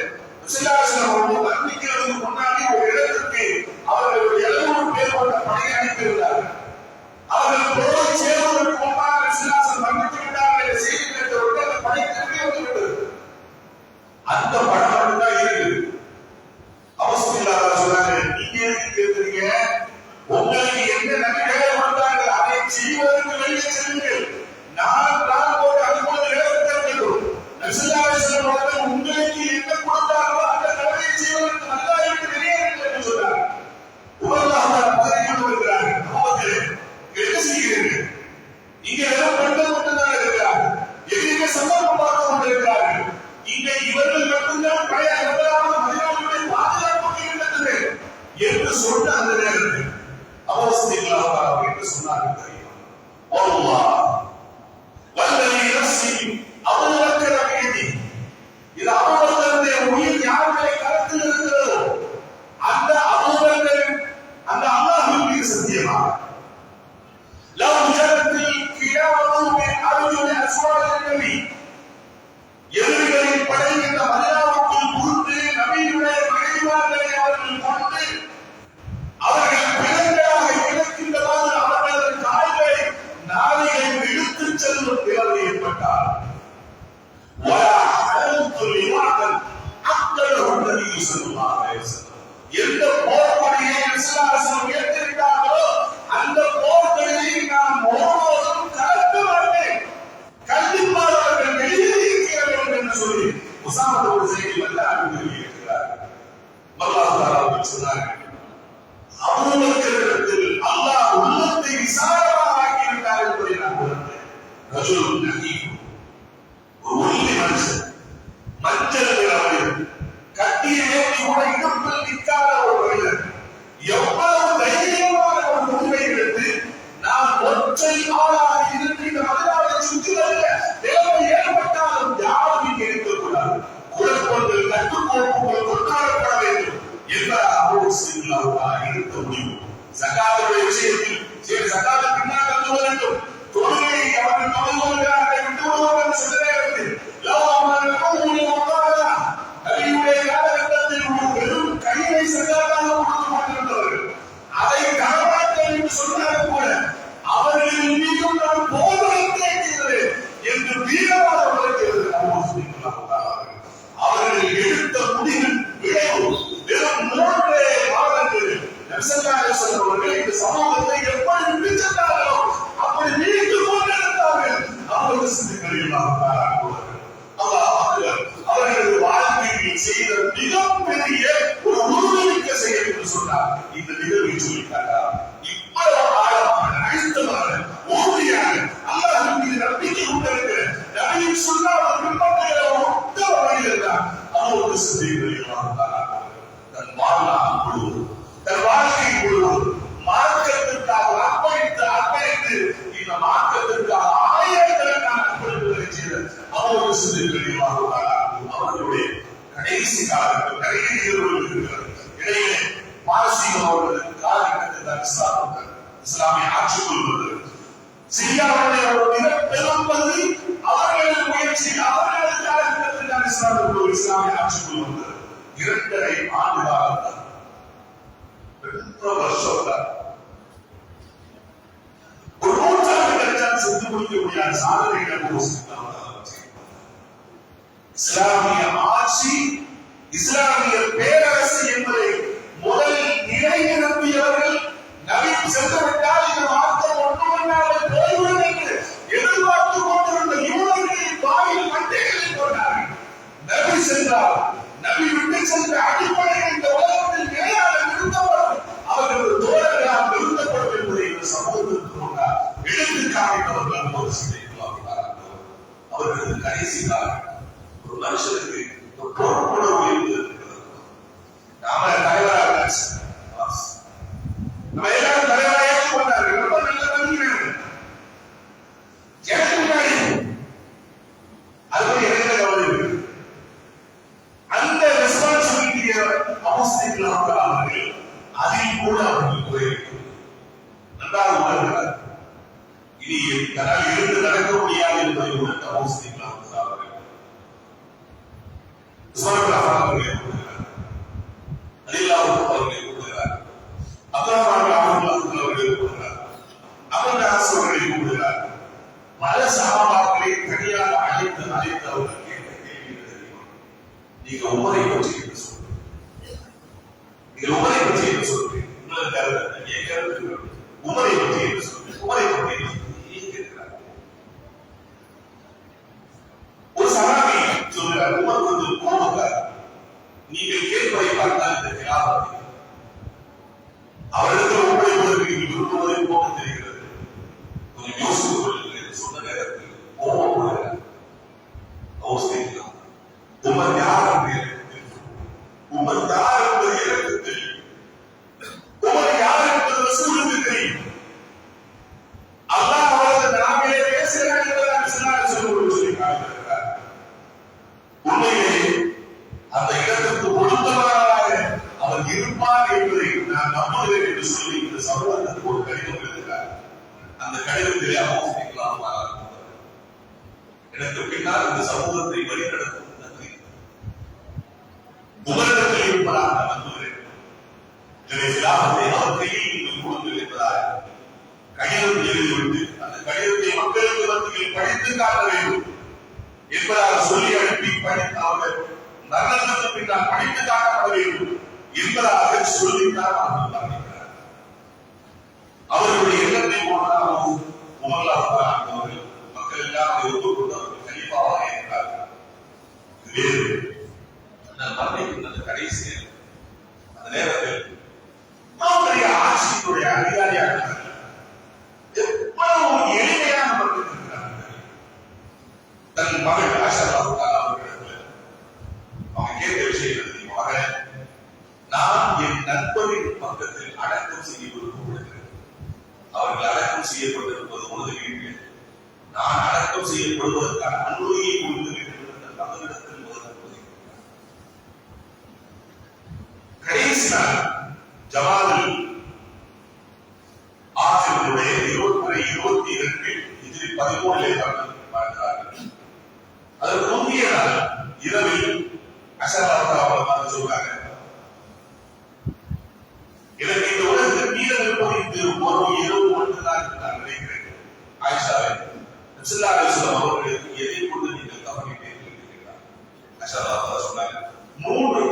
மரணிக்கிறதுக்கு முன்னாடி ஒரு இடத்திற்கு அவர்கள் 700 பேர் கொண்ட படையை அனுப்பியிருந்தார்கள். அவர்கள் போய் சேர்வதற்கு முன்பாக சிலாசன் மரணித்து விட்டார்கள் என்ற செய்தி கேட்டவுடன் அந்த படை திரும்பி வந்துவிட்டது. அந்த படம் மட்டும்தான் இருக்குது. அவசியம் இல்லாத சொன்னாங்க, நீங்க எதுக்கு கேட்கிறீங்க? உங்களுக்கு என்ன நன்மைகளை கொடுத்தார்கள் அதை செய்வதற்கு வெளியே செல்லுங்கள். நான் ஒரு அனுபவம் நிறைவேற்றப்படும் உங்களுக்கு என்ன கொடுத்தார்களோ அந்த கடமையை செய்வதற்கு நல்லாயிருக்கு வெளியேறுங்கள் என்று சொன்னார். உலகம் பதவி வருகிறார்கள். என்ன செய்கிறீர்கள்? இங்க வெறும் பெண்கள் மட்டும்தான் இருக்கிறார்கள். எதிரே சந்தர்ப்பம் பார்த்து கொண்டிருக்கிறார்கள். இங்க இவர்கள் மட்டும்தான் நபி ஸல்லல்லாஹு அலைஹி வஸல்லம் எந்த போர்க்கொடியை விசுவாசம் ஏற்றிருந்தார்களோ அந்த போர்க்கொடியை நான் ஒருபோதும் கலக்க மாட்டேன், கண்டிப்பாக அவர்கள் வெளியேறியிருக்க வேண்டும் என்று சொல்லி உஸாமா ஒரு செய்தி வந்து அறிவித்திருக்கிறார். அல்லாஹ் தஆலா சொன்னார்கள், அபூபக்கரிடத்தில் அல்லாஹ் உள்ளத்தை விசாலமாக ஆக்கிவிட்டார் என்பதை நான் உணர்ந்தேன். ரஜுல் நகீம், ஒரு ஒல்லி மனுஷன், மஞ்சள் நிற மனிதன், கட்டிய வேட்டி கூட இடுப்பில் நிற்காத ஒரு மனிதன், எவ்வளவு தைரியமான ஒரு முடிவை எடுத்து நான் ஒற்றை ஆளாக இருந்து இந்த மனிதனை சுற்றி வருகிற தேவை ஏற்பட்டாலும் யாரும் இங்கே இருக்கக்கூடாது, குழப்பங்கள் கட்டுக்கோப்புகள் கொண்டாடப்பட வேண்டும் என்பதாக எடுத்த முடிவு. சகாத்துடைய விஷயத்தில் சரி சகாத்து பின்னால் கற்று வேண்டும், தொழுகை அவர்கள் தொழுகிறார்கள் விட்டு விடுவார்கள் சில நேரத்தில் நபியுடைய காலகட்டத்தில் ஒரு பெரும் கையை சகாத்தாக கொடுத்து கொண்டிருந்தவர்கள் அதை காப்பாற்ற என்று சொன்னாலும் கூட அவர்களின் மீதும் நான் போர்வதற்கு கேட்கிறேன் என்று வீரமாக உழைக்கிறது. அவர்கள் எடுத்த முடிவின் விளைவு வெறும் 3 மாதங்களில் அவர்கள் இந்த சமூகத்தை எப்படி விட்டு சென்றார்களோ அப்படி மீட்டு கொண்டிருந்தார்கள். அவர்களது வாழ்க்கையில் செய்த மிகப்பெரிய ஒரு உறுதிமிக்க செயல் என்று சொன்னார். இந்த நிகழ்வை சொல்லிட்டாரா இவ்வளவு ஆழமான அழுத்தமான உறுதியான அல்லாஹ் மீது நம்பிக்கை கொண்டிருக்கிற நபியின் சொன்னால் பின்பற்றுகிற ஒரு உத்தம மனிதர் தான் அவரோடு தன் வாழ்நாள் முழுவதும் தன் வாழ்க்கை முழுவதும் மார்க்கத்திற்காக அர்ப்பணித்து இந்த மார்க்கத்திற்காக ஆயிரக்கணக்கான அர்ப்பணிப்புகளை செய்த அவரோடு அவர்களுடைய கடைசி காலத்தில் நிறைய நிகழ்வுகள் இருக்கிறது. இடையிலே பாரசீகம் அவர்களுக்கு காலகட்டத்தில் தான் இஸ்லாமிய ஆட்சி கொள்வது சிரியாவுடைய ஒரு மிக பெரும் பகுதி அவர்களின் முயற்சி அவர்களது காலகட்டத்தில் தான் இஸ்லாமிய ஆட்சி கொள்வது 2.5 ஆண்டு காலம் தான். ஒரு நூற்றாண்டு கழிச்சால் சென்று முடிக்க முடியாத சாதனைகளை இஸ்லாமிய ஆட்சி இஸ்லாமிய பேரரசு என்பதை முதலில் நிலைநிறுத்தியவர்கள் நபி சென்றுவிட்டால் இந்த மார்க்கம் ஒன்றுமல்லாமல் போய்விடும் என்று எதிர்பார்த்துக் கொண்டிருந்த யூதர்களின் வாயில் மண்டைகளில் கொண்டார்கள். நபி சென்றார், நபி விட்டு சென்ற அடிப்படையில் இந்த உலகத்தில் நிலையாக நிறுத்தப்படும், அவர்களது தோழர்களால் நிறுத்தப்படும் என்பதை இந்த சமூகத்திற்கு முன்னால் எடுத்து காமித்தவர்கள் அவர்களது கடைசி காலம். ஒரு மனுஷனுக்கு பொறுப்புணர்வு இருக்கிறது. நாம தலைவராக நம்ம எல்லாரும் தலைவராக ஏற்றுக்கொண்டார்கள். ரொம்ப நல்ல நம்பிக்கிறார்கள். எனக்கு முன்னாடி அது என்ன கவலை இருக்கு. அந்த ரெஸ்பான்சிபிலிட்டியை அவசியங்களாக அவர்கள் அதில் கூட அவர்கள் குறைக்கும் நன்றாக உணர்கிறார். இனி தன்னால் இருந்து நடக்க முடியாது என்பதை உணர்த்த அவசியங்களாக அவர்கள் அவர்களை கூறுகிறார். அதில்லாவும் அவர்களை கூறுகிறார். அவர்களை கூறுகிறார். அவர்களை கூறுகிறார். பல சகாபாக்களை தனியாக அழைத்து அவர்கள் கேட்ட கேள்வி தெரியுமா? நீங்க உமரை பற்றி என்ன சொல்றீங்க? நீங்க உமரை பற்றி என்ன சொல்றீங்க? உங்களை கருத்து என் கருத்து உமரை பற்றி என்ன சொல்றீங்க? உமரை பற்றி கேட்கிறார். ஒரு சகாபி சொல்கிறார், உமர் கொஞ்சம் கோபக்கார். நீங்கள் கேட்பதை பார்த்தால் இந்த கிராமத்தை அவர்களுக்கு ஒப்படைப்பதற்கு நீங்கள் விரும்புவதை போக தெரிகிறது. கொஞ்சம் யோசித்துக் கொள்ளுங்கள். சொன்ன நேரத்தில் கோபப்படுகிறார். யோசிக்கலாம். உமர் யார் என்று எனக்கு தெரியும். உமர் யார் என்பது எனக்கு தெரியும். உமர் யார் என்பது ரசூலுக்கு தெரியும். அல்லாஹ் அவரது நாமிலே பேசுகிறார் என்பதாக சொல்லி காட்டுகிறார். உண்மையிலே அந்த இடத்திற்கு பொருத்தமானதாக அவர் இருப்பார் என்பதை நான் நம்புகிறேன் என்று சொல்லி இந்த சமூகத்திற்கு ஒரு கடிதம் எழுதுகிறார். அந்த கடிதத்திலே அவசியக்கலாம் எனக்கு பின்னால் இந்த சமூகத்தை வழிநடத்தும் நன்றி உங்களிடத்தில் இருப்பதாக நான் நம்புகிறேன். அவர் கையில் நீங்கள் கொடுங்கள் என்பதாக கடிதம் எழுதிவிட்டு அந்த கடிதத்தை மக்களுக்கு மத்தியில் படித்து காட்ட வேண்டும் என்பதாக சொல்லி அனுப்பி அவர்கள் மரணத்துக்கு பின்னால் படித்து காட்டப்பட வேண்டும் என்பதாக சொல்லித்தான் அவர்கள் அவர்களுடைய எண்ணத்தை போனதான் அவர்கள் மக்கள் எல்லாம் ஒத்துக்கொண்டு அவர்கள் கலிப்பாவாக இருக்கிறார்கள். வேறு மரணிக்கின்றது கடைசி அந்த நேரத்தில் ஆட்சியினுடைய அதிகாரியாக எவ்வளவு எளிமையான மக்கள் இருக்கிறார்கள். தன் மகள் ஆஷா அவர்களிடத்தில் அவங்க கேட்ட விஷயம் நான் என் நண்பரின் பக்கத்தில் அடக்கம் செய்ய விரும்பப்படுகிறேன். அவர்கள் அடக்கம் செய்யப்பட்டிருப்பது உனது வீட்டில் நான் அடக்கம் செய்யப்படுவதற்கான அனுமதியை கொடுத்து வேண்டும் மகனிடத்தில் கடைசி நாள் ஜவாதில் ஆசிரியருடைய 22 இதில் 13 பார்க்கிறார்கள். அதற்கு முந்தைய நாள் இரவில் அஷராவுக்கு அவரை பார்த்து சொல்றாங்க, எனக்கு இந்த உலகத்தில் மீதம் இருப்பது இந்த ஒரு இரவு மட்டும்தான் நான் நினைக்கிறேன். ஆயிஷாவை அவர்களுக்கு எதை கொண்டு நீங்கள் கவனிப்பீர்கள் இருக்கிறார். அஷரா சொன்னாங்க, 3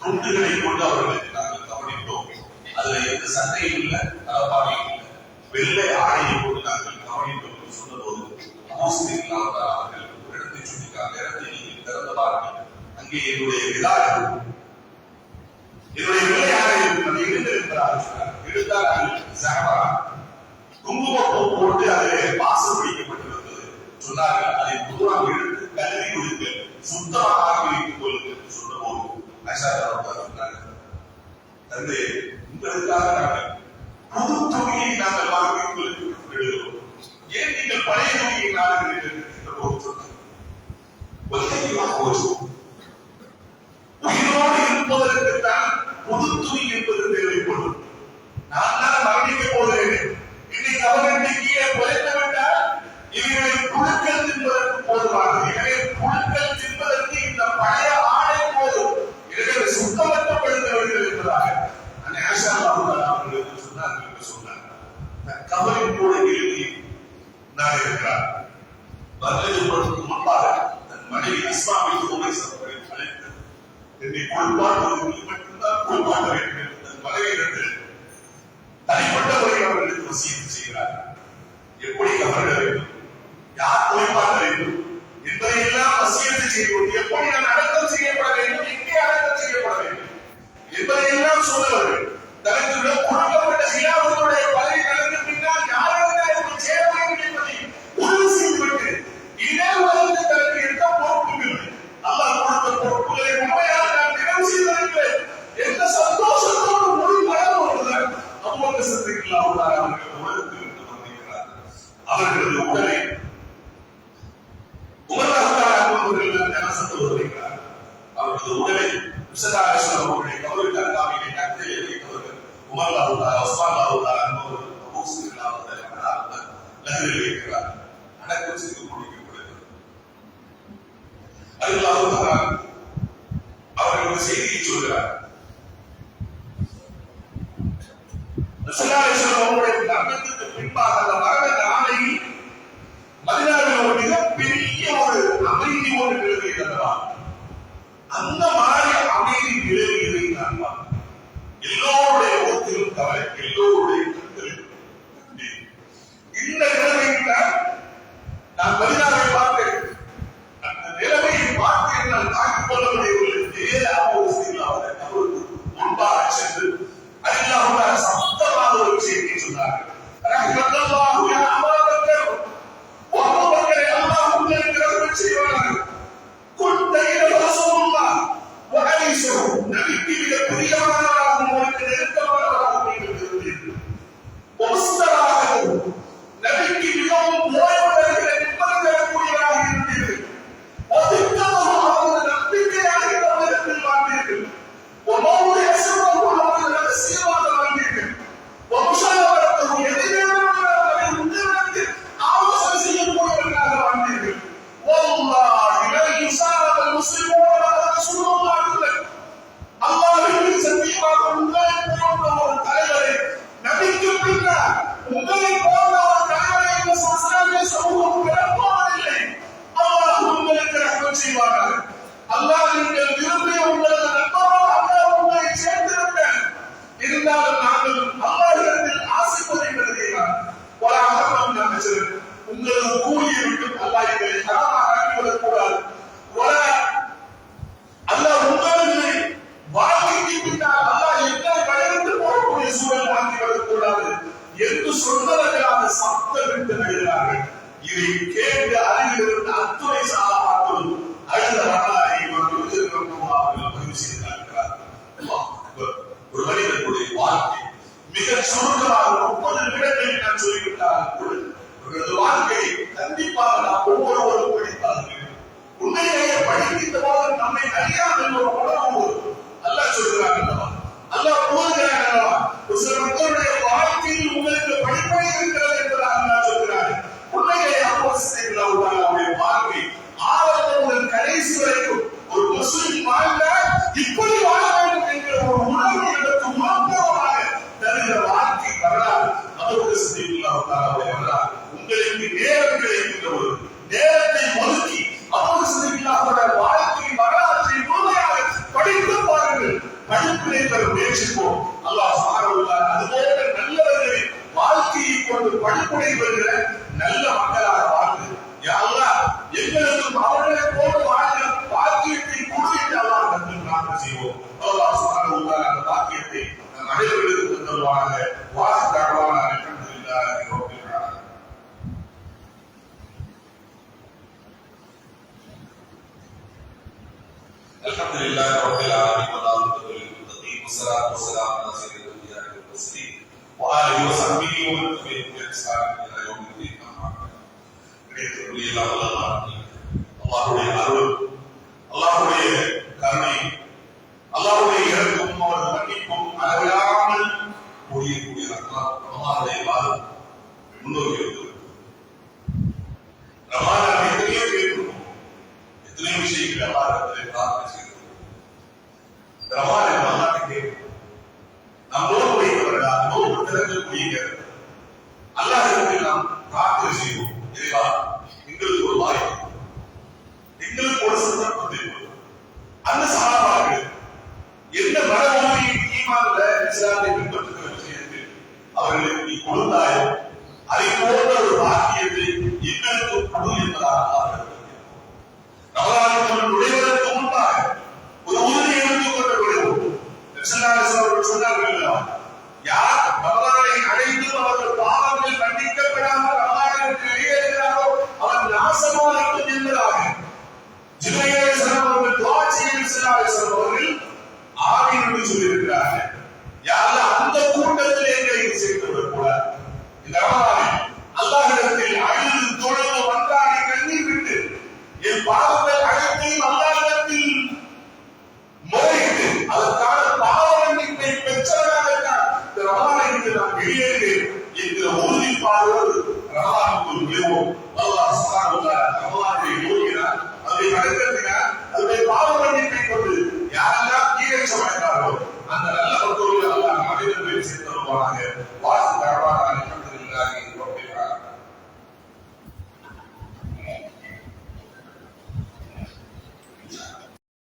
துண்டுகளை கொண்டு அவர்களுக்கு நாங்கள் கவனித்தோம். அதுல எந்த சண்டையும் இல்லை, தலப்பாவையும் இல்லை, வெள்ளை ஆடையை கொண்டு நாங்கள் கவனித்தோம் சொன்ன போது அவர்கள் ஒரு இடத்தை சுட்டிக்காக இடத்தை நீங்கள் திறந்து பாருங்கள். அங்கே என்னுடைய விழாக்கள் என்னுடைய விளையாட எழுத்தாளர்கள் குங்குமப்பூ போட்டு அதில் வாசம் பிடிக்கப்பட்டிருந்தது சொன்னார்கள். அதை பொதுவாக எடுத்து கல்வி கொடுத்து சுத்தமாக வைத்துக் கொள்ளுங்கள் சொன்ன போது சொன்னார்கள், தந்தை உங்களுக்காக நாங்கள் புது தொகையை நாங்கள் வாங்கிக் எழுதுகிறோம், ஏன் நீங்கள் பழைய தொகையை நாடுகிறீர்கள் என்ற போது சொன்னார். உயிரோடு இருப்பதற்குத்தான் புது துணி என்பது தேவைப்படும். நான் தான் மரணிக்க போகிறேன், இன்னைக்கு அவர்களுக்கு கீழே குறைத்து விட்டால் இவர்களை புழுக்கள் தின்பதற்கு போதுமானது. எனவே புழுக்கள் தின்பதற்கு இந்த பழைய ஆடை போதும், எனவே சுத்தமற்றப்படுத்த வேண்டும் என்பதாக அந்த ஆஷா அவர்களுக்கு சொன்னார்கள் என்று சொன்னார். கவலின் கூட எழுதி நான் இருக்கிறார். வருடப்படுவதற்கு முன்பாக தன் மனைவி அஸ்மாவிற்கு உபதேசத்தை அழைத்து என்னை கொள்பாடுவதற்கு மட்டும்தான் கொள்பாட வேண்டும் என்று தன் மனைவியிடத்தில் தனிப்பட்ட முறையில் அவர்களுக்கு வசியம் செய்கிறார். எப்படி கவனிட வேண்டும், யார் கொள்பாட வேண்டும் என்பதையெல்லாம் வசியத்தை செய்வது, எப்படி நான் அடக்கம் செய்யப்பட வேண்டும், எங்கே அடக்கம் செய்யப்பட வேண்டும் என்பதையெல்லாம் சொன்னவர்கள். தனக்கு கொடுக்கப்பட்ட சிலாபத்துடைய பதவி நடந்த பின்னால் யாருக்கு சேர வேண்டும் என்பதை உறுதி செய்துவிட்டு இதே உலகத்தை தனக்கு எந்த பொறுப்பும் இல்லை, அல்லாஹ் கொடுத்த பொறுப்புகளை உண்மையாக நான் நிறைவு செய்திருக்கிறேன் எந்த சந்தோஷத்தோடு முழு மனம் வருகிறார். அவ்வளவு சந்திக்கலாம் அவர்கள் உலகத்தில் இருந்து வந்திருக்கிறார். அவர்களது உடலை உலகத்தில் ஜனசத்து வருகிறார். அவர்களது உடலை அவர்களுடைய கவருக்கு அருகாமையிலே கத்தையை வைத்தவர்கள் உமர் அவுதார், உஸ்மான் அவுதார் என்பவர்கள் நகரில் வைக்கிறார். அடக்கம் செய்து கொண்டிருக்கப்படுகிறது. அவர்கள் ஒரு செய்தியை சொல்கிறார். மரணத்துக்கு பின்பாக அந்த மரண நாளையில் மதினாவில் ஒரு மிகப்பெரிய ஒரு அமைதி ஒன்று நிலவுகிறதா, அந்த மாதிரி அமைதி நிலவுகிறதை நான் எல்லோருடைய முகத்திலும் கவலை, எல்லோருடைய கண்களிலும் இந்த நிலைமையில் நான் மதினாவை பார்த்தேன். அந்த நிலைமையை பார்த்து என்னால் தாக்கிக் கொள்ள முடியவில்லை. அவருக்கு முன்பாக சென்று அல்லாஹ் சத்தமாக ஒரு விஷயத்தை சொன்னார்கள். நபிக்கு மிக பிரியமானவராக உங்களுக்கு நெருக்கமானவராக நீங்கள் இருந்தீர்கள். சொன்னவர்களாக சப்தமிட்டு அழுகிறார்கள். இதை கேட்டு அருகிலிருந்து அத்துணை சஹாபாக்களும் அழுத வரலாறை அவர்கள் பதிவு செய்திருக்கிறார். ஒரு மனிதனுடைய வாழ்க்கை மிக சுருக்கமாக 30 நிமிடங்களில் நான் சொல்லிவிட்டால் கூட அவர்களது வாழ்க்கையை கண்டிப்பாக நாம் ஒவ்வொருவரும் படித்தார்கள். உண்மையிலேயே படிக்கின்ற போது நம்மை அறியாமல் ஒரு உணர்வு அல்லாஹ் சொல்கிறார் அல்லவா, அல்லாஹ் கூறுகிறார் அல்லவா, ஒரு சில மக்களுடைய வாழ்க்கையில் உங்களுக்கு படிப்பனை இருக்கிறது என்பதாக அல்லாஹ் சொல்கிறார். உண்மையிலேயே அவருடைய வாழ்க்கை ஆரம்பம் முதல் கடைசி வரைக்கும் ஒரு முஸ்லிம் வாழ்ந்தால் இப்படி வாழ வேண்டும் என்கிற ஒரு உணர்வு எனக்கு உணர்வுபூர்வமாக தருகிற வாழ்க்கை வரலாறு நமக்கு சிந்திக்கலாம். உங்களுக்கு நேரம் கிடைக்கின்ற ஒரு நேரத்தை ஒதுக்கி அவருடைய வாழ்க்கை வரலாற்றை முழுமையாக படித்து பாருங்கள். படிப்பினை பெற முயற்சிப்போம். அல்லாஹ் சுப்ஹானஹு வ தஆலா அதுபோல நல்லவர்களின் வாழ்க்கையை கொண்டு படிப்பினை பெறுகிற நல்ல மக்களாக வாழ்ந்து யா அல்லாஹ் எங்களுக்கும் அவர்களை போல வாழ்கிற பாக்கியத்தை கொடுத்து அல்லாஹ் நன்றி பிரார்த்தனை செய்வோம். அல்லாஹ் சுப்ஹானஹு வ தஆலா அந்த பாக்கியத்தை நம் அனைவருக்கும் தருவானாக. வாசித்தாழ்வான அல்ஹம்துலில்லாஹி ரப்பில் ஆலமீன். அல்ஹம்துலில்லாஹி ரப்பில் ஆலமீன். والصلاة والسلام على سيد الأنبياء والمرسلين وآله وصحبه ومن تبعهم بإحسان إلى يوم الدين. أما بعد. அல்லாஹ்வுடைய அருள், அல்லாஹ்வுடைய கருணை, அல்லாஹ்வுடைய இரக்கம், அவரது மன்னிப்பும் அளவில்லாமல் பொழியக்கூடிய அல்லாஹ்வுடைய வாரம் முன்னோக்கி இருக்கிறது. ரமலான் எத்தனையோ கேட்கிறோம், எத்தனையோ விஷயங்கள் அல்லாஹ்விடத்திலே பிரார்த்தனை செய்கிறோம். ரமலான் அல்லாஹ்வுக்கு நம்மோடு வைத்தவர்களாக நோன்பு திறக்கக்கூடிய அல்லாஹ்விடத்தில் நாம் பிரார்த்தனை செய்வோம். இறைவா, எங்களுக்கு ஒரு வாய்ப்பு, எங்களுக்கு ஒரு சந்தர்ப்பத்தை அந்த சஹாபாக்கள் எந்த மனநிலையில் ஈமான்ல இஸ்லாத்தை பின்பற்றுகிற விஷயத்தில் அவர்களுக்கு நீ கொடுத்தாயோ அதை போன்ற ஒரு பாக்கியத்தை எங்களுக்கு கொடு என்பதாக ரமலானுக்குள் நுழைவதற்கு முன்பாக ஒரு உறுதியை எடுத்துக் கொண்டு விடுவோம். சொன்னார்கள், யார் ரமலானை அடைந்து அவர்கள் பாவங்கள் மன்னிக்கப்படாமல் ரமலானுக்கு வெளியேறுகிறாரோ அவர் நாசமாக இருக்கும் என்பதாக ஜிப்ரீல் அலைஹிஸ்ஸலாம் அவர்கள் துஆ செய்கிறார்கள். அவர்கள் ஆமீன் என்று சொல்லியிருக்கிறார்கள். யாரெல்லாம் அந்த கூட்டத்தில் எங்களை சேர்த்து விடக்கூடாது. இந்த ரமலானில் அல்லாஹ்விடத்தில் அழுது தொழுது மன்றாடி கண்ணீர் விட்டு என் பாவங்கள் அனைத்தையும் அல்லாஹ்விடத்தில் முறையிட்டு அதற்கான பாவ மன்னிப்பை பெற்றவராக இந்த ரமலானை விட்டு நான் வெளியேறுகிறேன்.